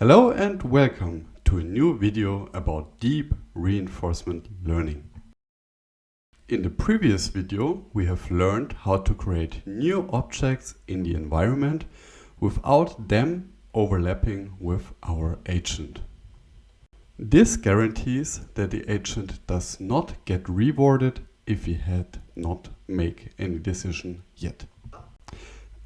Hello and welcome to a new video about deep reinforcement learning. In the previous video, we have learned how to create new objects in the environment without them overlapping with our agent. This guarantees that the agent does not get rewarded if he had not made any decision yet.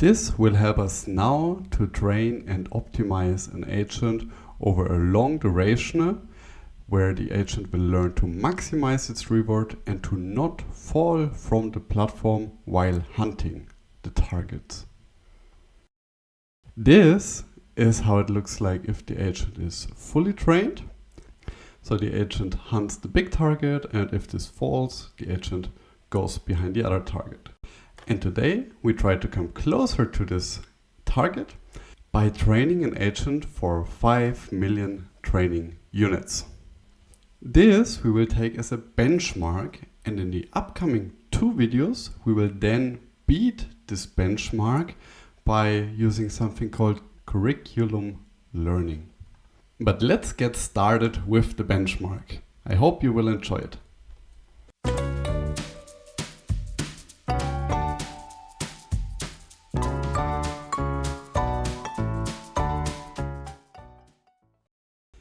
This will help us now to train and optimize an agent over a long duration where the agent will learn to maximize its reward and to not fall from the platform while hunting the targets. This is how it looks like if the agent is fully trained. So the agent hunts the big target, and if this falls, the agent goes behind the other target. And today we try to come closer to this target by training an agent for 5 million training units. This we will take as a benchmark, and in the upcoming 2 videos we will then beat this benchmark by using something called curriculum learning. But let's get started with the benchmark. I hope you will enjoy it.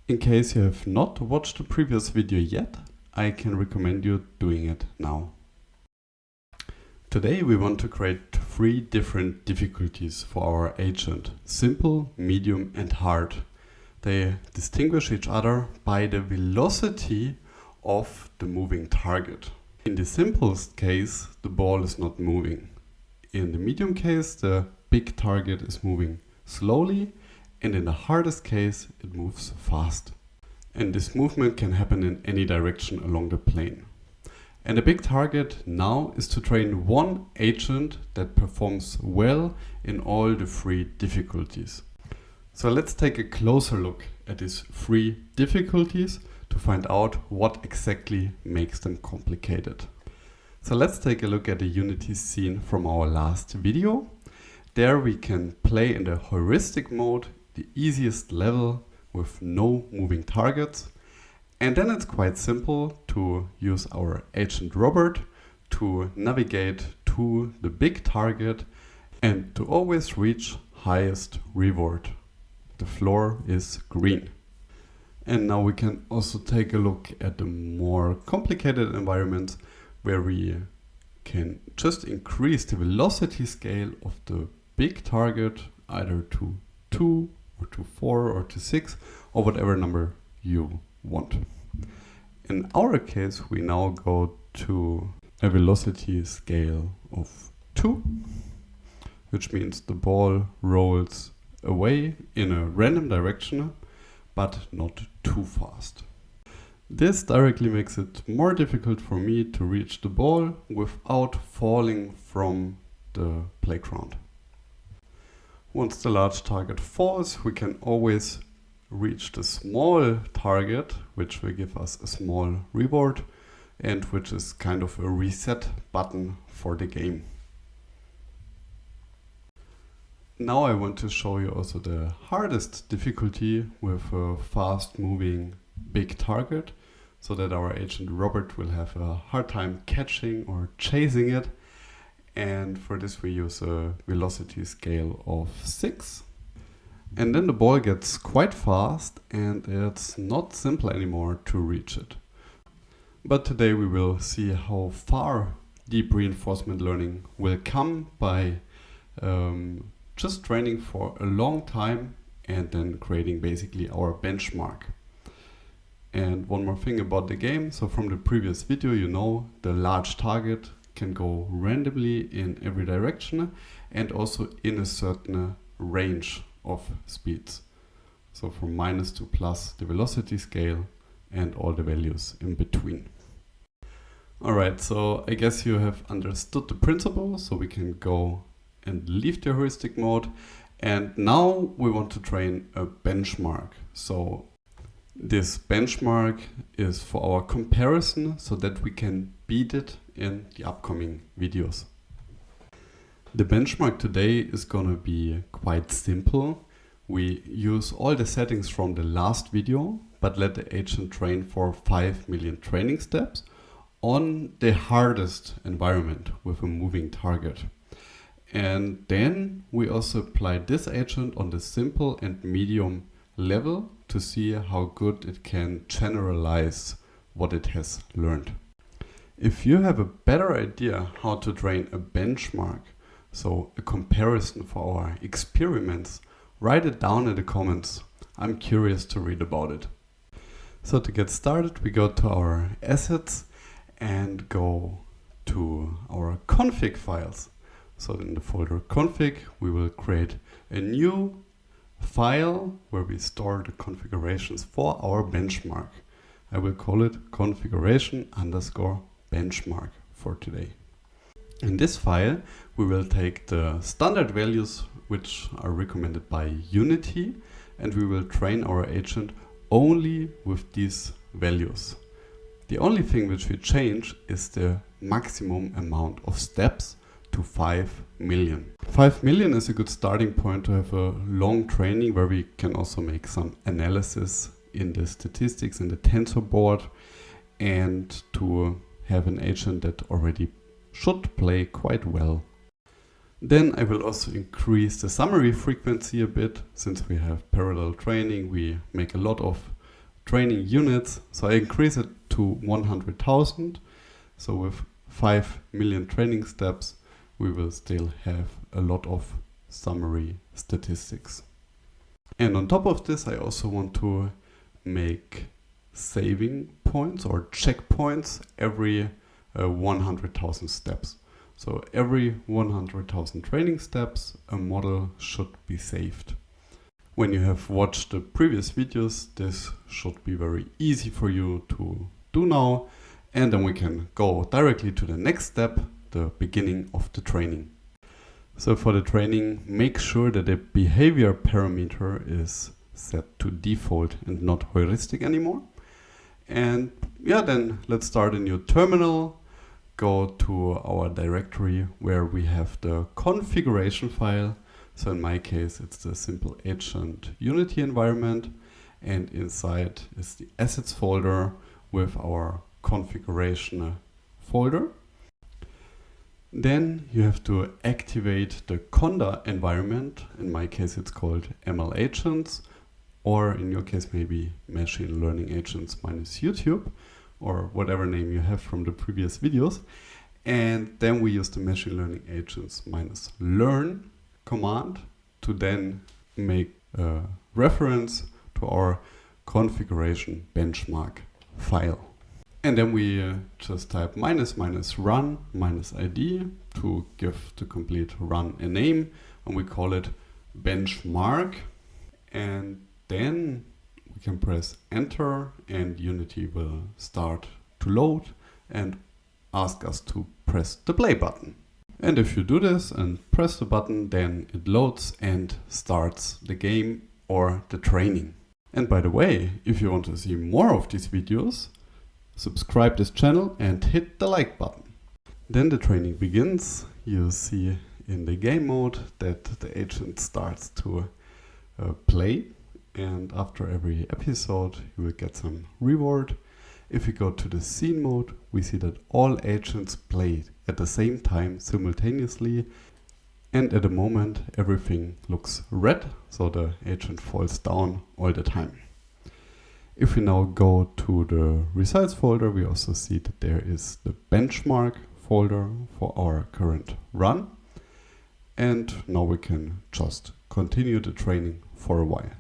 In case you have not watched the previous video yet, I can recommend you doing it now. Today we want to create 3 different difficulties for our agent: simple, medium and hard. They distinguish each other by the velocity of the moving target. In the simplest case, the ball is not moving. In the medium case, the big target is moving slowly. And in the hardest case, it moves fast. And this movement can happen in any direction along the plane. And the big target now is to train one agent that performs well in all the 3 difficulties. So let's take a closer look at these 3 difficulties to find out what exactly makes them complicated. So let's take a look at the Unity scene from our last video. There we can play in the heuristic mode, the easiest level with no moving targets. And then it's quite simple to use our agent Robert to navigate to the big target and to always reach highest reward. The floor is green. And now we can also take a look at the more complicated environments where we can just increase the velocity scale of the big target either to 2 or to 4 or to 6 or whatever number you want. In our case, we now go to a velocity scale of 2, which means the ball rolls away in a random direction, but not too fast. This directly makes it more difficult for me to reach the ball without falling from the playground. Once the large target falls, we can always reach the small target, which will give us a small reward and which is kind of a reset button for the game. Now I want to show you also the hardest difficulty with a fast moving big target, so that our agent Robert will have a hard time catching or chasing it. And for this we use a velocity scale of 6. And then the ball gets quite fast and it's not simple anymore to reach it. But today we will see how far deep reinforcement learning will come by just training for a long time and then creating basically our benchmark. And one more thing about the game. So from the previous video, you know the large target can go randomly in every direction and also in a certain range of speeds. So from minus to plus the velocity scale and all the values in between. Alright, so I guess you have understood the principle, so we can go and leave the heuristic mode. And now we want to train a benchmark. So this benchmark is for our comparison so that we can beat it in the upcoming videos. The benchmark today is gonna be quite simple. we use all the settings from the last video, but let the agent train for 5 million training steps on the hardest environment with a moving target. And then we also apply this agent on the simple and medium level to see how good it can generalize what it has learned. If you have a better idea how to train a benchmark, so a comparison for our experiments, write it down in the comments. I'm curious to read about it. So to get started, we go to our assets and go to our config files. So in the folder config, we will create a new file where we store the configurations for our benchmark. I will call it configuration_benchmark for today. In this file, we will take the standard values which are recommended by Unity, and we will train our agent only with these values. The only thing which we change is the maximum amount of steps to 5 million. 5 million is a good starting point to have a long training where we can also make some analysis in the statistics in the tensor board and to have an agent that already should play quite well. Then I will also increase the summary frequency a bit. Since we have parallel training, we make a lot of training units, so I increase it to 100,000. So with 5 million training steps, we will still have a lot of summary statistics. And on top of this, I also want to make saving points or checkpoints every 100,000 steps. So every 100,000 training steps, a model should be saved. When you have watched the previous videos, this should be very easy for you to do now. And then we can go directly to the next step, the beginning of the training. So for the training, make sure that the behavior parameter is set to default and not heuristic anymore. And yeah, then let's start a new terminal. Go to our directory where we have the configuration file. So in my case, it's the simple agent Unity environment, and inside is the assets folder with our configuration folder. Then you have to activate the Conda environment. In my case, it's called ML agents, or in your case, maybe machine learning agents minus YouTube, or whatever name you have from the previous videos. And then we use the machine learning agents minus learn command to then make a reference to our configuration benchmark file. And then we just type --run -id to give the complete run a name, and we call it benchmark. And then we can press enter and Unity will start to load and ask us to press the play button. And if you do this and press the button, then it loads and starts the game or the training. And by the way, if you want to see more of these videos, subscribe this channel and hit the like button. Then the training begins. You see in the game mode that the agent starts to play, and after every episode you will get some reward. If we go to the scene mode, we see that all agents play at the same time simultaneously, and at the moment everything looks red, so the agent falls down all the time. If we now go to the results folder, we also see that there is the benchmark folder for our current run. And now we can just continue the training for a while.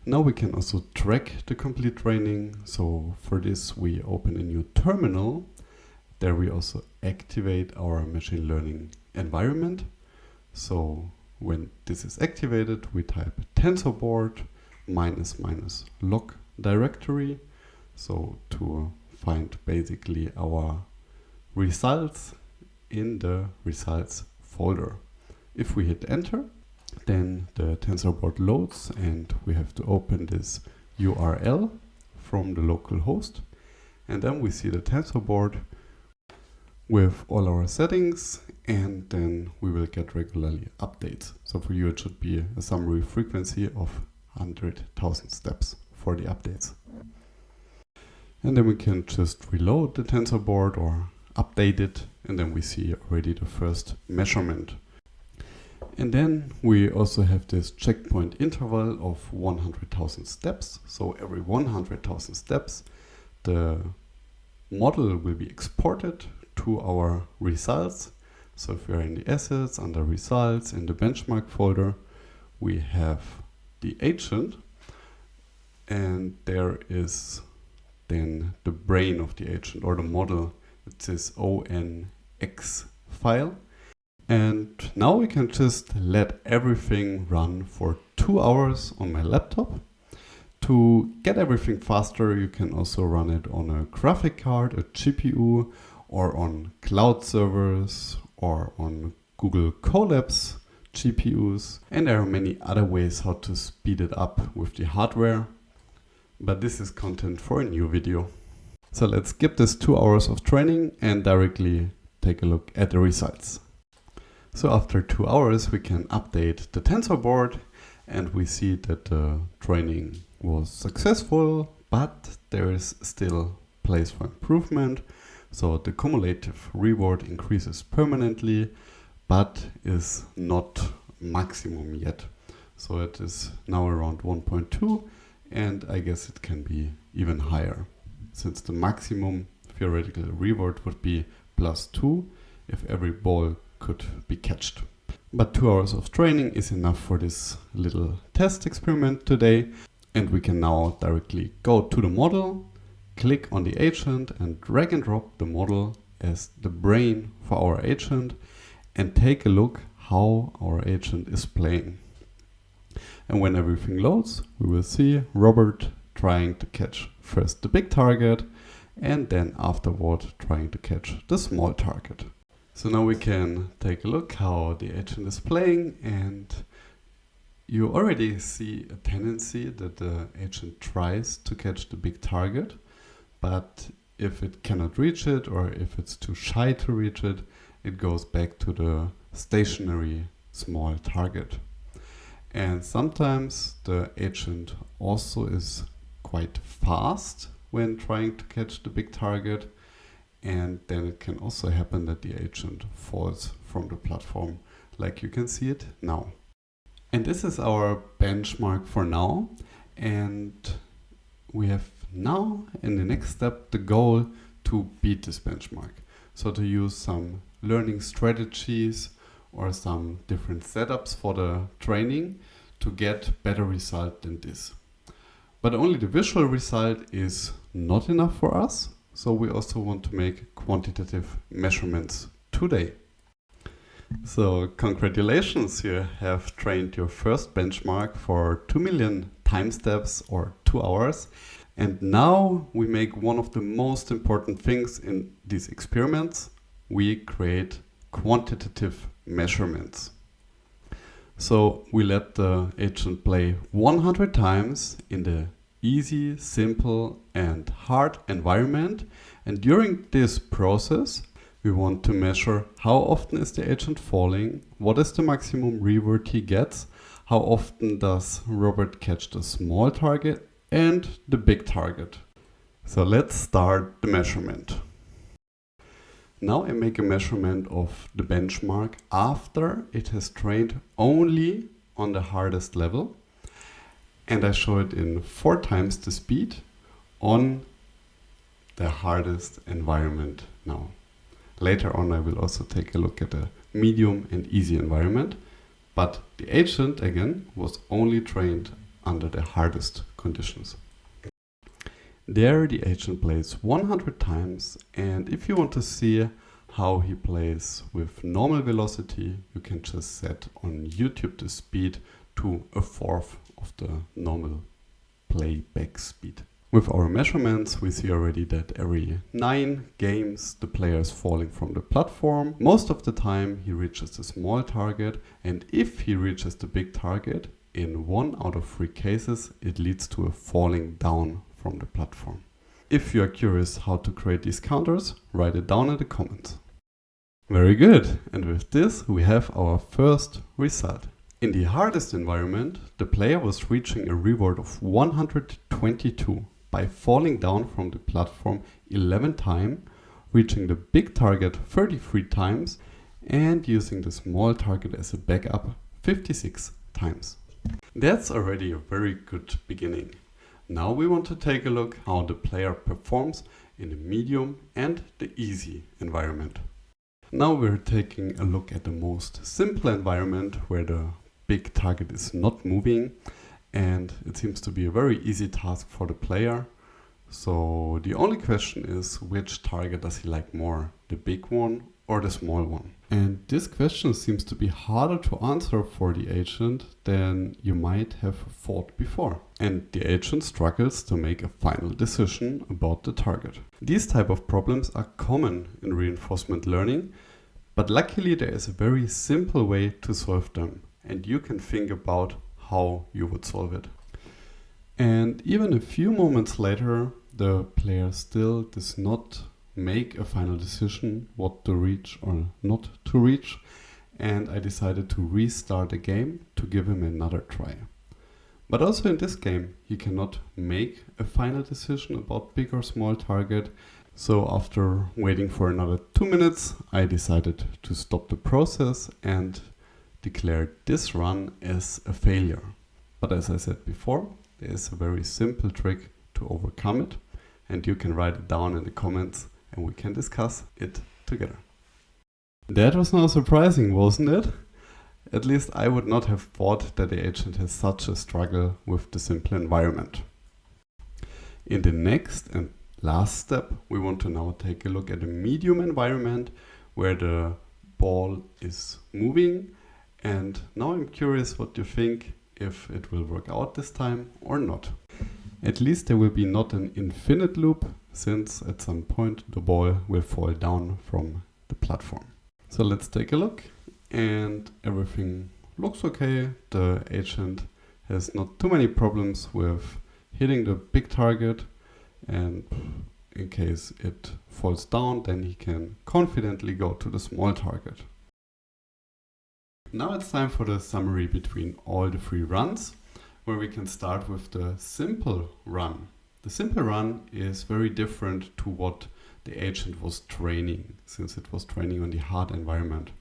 Now we can also track the complete training. So for this, we open a new terminal. There we also activate our machine learning environment. So when this is activated, we type tensorboard --log directory, so to find basically our results in the results folder. If we hit enter, then the tensorboard loads and we have to open this URL from the local host, and then we see the tensorboard with all our settings, and then we will get regularly updates. So for you it should be a summary frequency of 100,000 steps for the updates. And then we can just reload the tensor board or update it, and then we see already the first measurement. And then we also have this checkpoint interval of 100,000 steps. So every 100,000 steps, the model will be exported to our results. So if we're in the assets, under results, in the benchmark folder, we have the agent, and there is then the brain of the agent or the model. It's this ONX file. And now we can just let everything run for 2 hours on my laptop. To get everything faster, you can also run it on a graphic card, a GPU, or on cloud servers, or on Google Colab's GPUs. And there are many other ways how to speed it up with the hardware. But this is content for a new video. So let's skip this 2 hours of training and directly take a look at the results. So after 2 hours, we can update the tensor board, and we see that the training was successful, but there is still place for improvement. So the cumulative reward increases permanently, but is not maximum yet. So it is now around 1.2, and I guess it can be even higher, since the maximum theoretical reward would be +2 if every ball could be catched. But 2 hours of training is enough for this little test experiment today, and we can now directly go to the model, click on the agent and drag and drop the model as the brain for our agent, and take a look how our agent is playing. And when everything loads, we will see Robert trying to catch first the big target, and then afterward trying to catch the small target. So now we can take a look how the agent is playing, and you already see a tendency that the agent tries to catch the big target, but if it cannot reach it, or if it's too shy to reach it, it goes back to the stationary small target. And sometimes the agent also is quite fast when trying to catch the big target, and then it can also happen that the agent falls from the platform, like you can see it now. And this is our benchmark for now, and we have now in the next step the goal to beat this benchmark. So to use some learning strategies or some different setups for the training to get better result than this. But only the visual result is not enough for us, so we also want to make quantitative measurements today. So congratulations, you have trained your first benchmark for 2 million time steps or 2 hours. And now we make one of the most important things in these experiments. We create quantitative measurements. So we let the agent play 100 times in the easy, simple and hard environment. And during this process, we want to measure how often is the agent falling, what is the maximum reward he gets, how often does Robert catch the small target and the big target. So let's start the measurement. Now I make a measurement of the benchmark after it has trained only on the hardest level, and I show it in 4 times the speed on the hardest environment now. Later on I will also take a look at the medium and easy environment, but the agent again was only trained under the hardest conditions. There the agent plays 100 times, and if you want to see how he plays with normal velocity, you can just set on YouTube the speed to 1/4 of the normal playback speed. With our measurements, we see already that every 9 games the player is falling from the platform. Most of the time he reaches the small target, and if he reaches the big target, in 1 out of 3 cases it leads to a falling down from the platform. If you are curious how to create these counters, write it down in the comments. Very good. And with this, we have our first result. In the hardest environment, the player was reaching a reward of 122 by falling down from the platform 11 times, reaching the big target 33 times, and using the small target as a backup 56 times. That's already a very good beginning. Now we want to take a look how the player performs in the medium and the easy environment. Now we're taking a look at the most simple environment where the big target is not moving, and it seems to be a very easy task for the player. So the only question is, which target does he like more, the big one or the small one? And this question seems to be harder to answer for the agent than you might have thought before. And the agent struggles to make a final decision about the target. These type of problems are common in reinforcement learning, but luckily there is a very simple way to solve them, and you can think about how you would solve it. And even a few moments later, the player still does not make a final decision what to reach or not to reach, and I decided to restart the game to give him another try. But also in this game, he cannot make a final decision about big or small target. So after waiting for another 2 minutes, I decided to stop the process and declare this run as a failure. But as I said before, there is a very simple trick to overcome it, and you can write it down in the comments and we can discuss it together. That was not surprising, wasn't it? At least I would not have thought that the agent has such a struggle with the simple environment. In the next and last step, we want to now take a look at a medium environment where the ball is moving. And now I'm curious what you think, if it will work out this time or not. At least there will be not an infinite loop, since at some point the ball will fall down from the platform. So let's take a look, and everything looks okay. The agent has not too many problems with hitting the big target, and in case it falls down, then he can confidently go to the small target. Now it's time for the summary between all the 3 runs, where we can start with the simple run. The simple run is very different to what the agent was training, since it was training on the hard environment.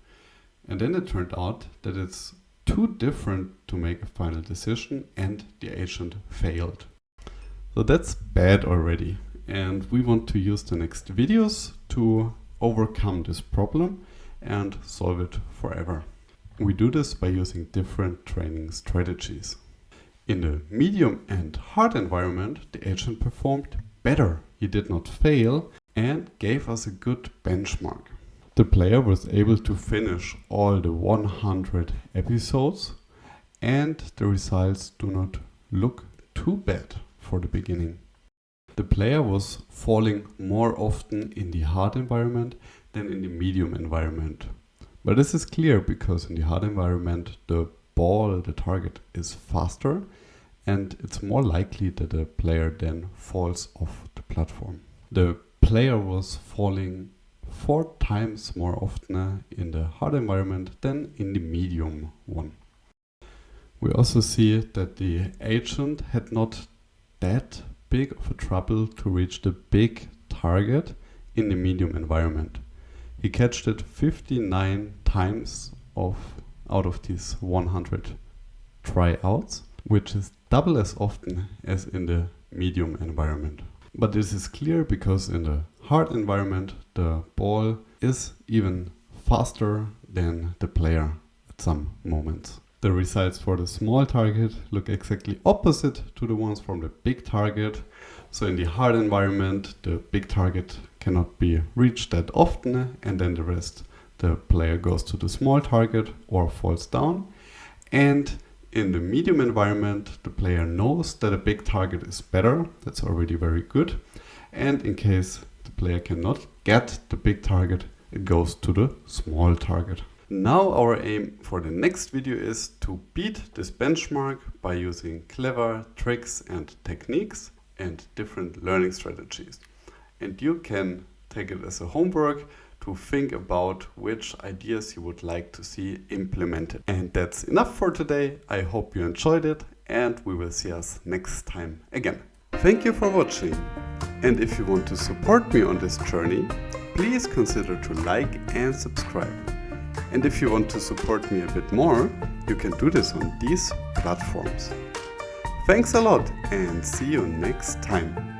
And then it turned out that it's too different to make a final decision, and the agent failed. So that's bad already. And we want to use the next videos to overcome this problem and solve it forever. We do this by using different training strategies. In the medium and hard environment, the agent performed better. He did not fail and gave us a good benchmark. The player was able to finish all the 100 episodes, and the results do not look too bad for the beginning. The player was falling more often in the hard environment than in the medium environment. But this is clear because in the hard environment, the ball, the target, is faster, and it's more likely that the player then falls off the platform. The player was falling 4 times more often in the hard environment than in the medium one. We also see that the agent had not that big of a trouble to reach the big target in the medium environment. He catched it 59 times out of these 100 tryouts, which is double as often as in the medium environment. But this is clear because in the hard environment, the ball is even faster than the player at some moments. The results for the small target look exactly opposite to the ones from the big target. So in the hard environment, the big target cannot be reached that often, and then the rest, the player goes to the small target or falls down. And in the medium environment, the player knows that a big target is better. That's already very good. And in case the player cannot get the big target, it goes to the small target. Now our aim for the next video is to beat this benchmark by using clever tricks and techniques and different learning strategies. And you can take it as a homework to think about which ideas you would like to see implemented. And that's enough for today. I hope you enjoyed it, and we will see us next time again. Thank you for watching. And if you want to support me on this journey, please consider to like and subscribe. And if you want to support me a bit more, you can do this on these platforms. Thanks a lot and see you next time.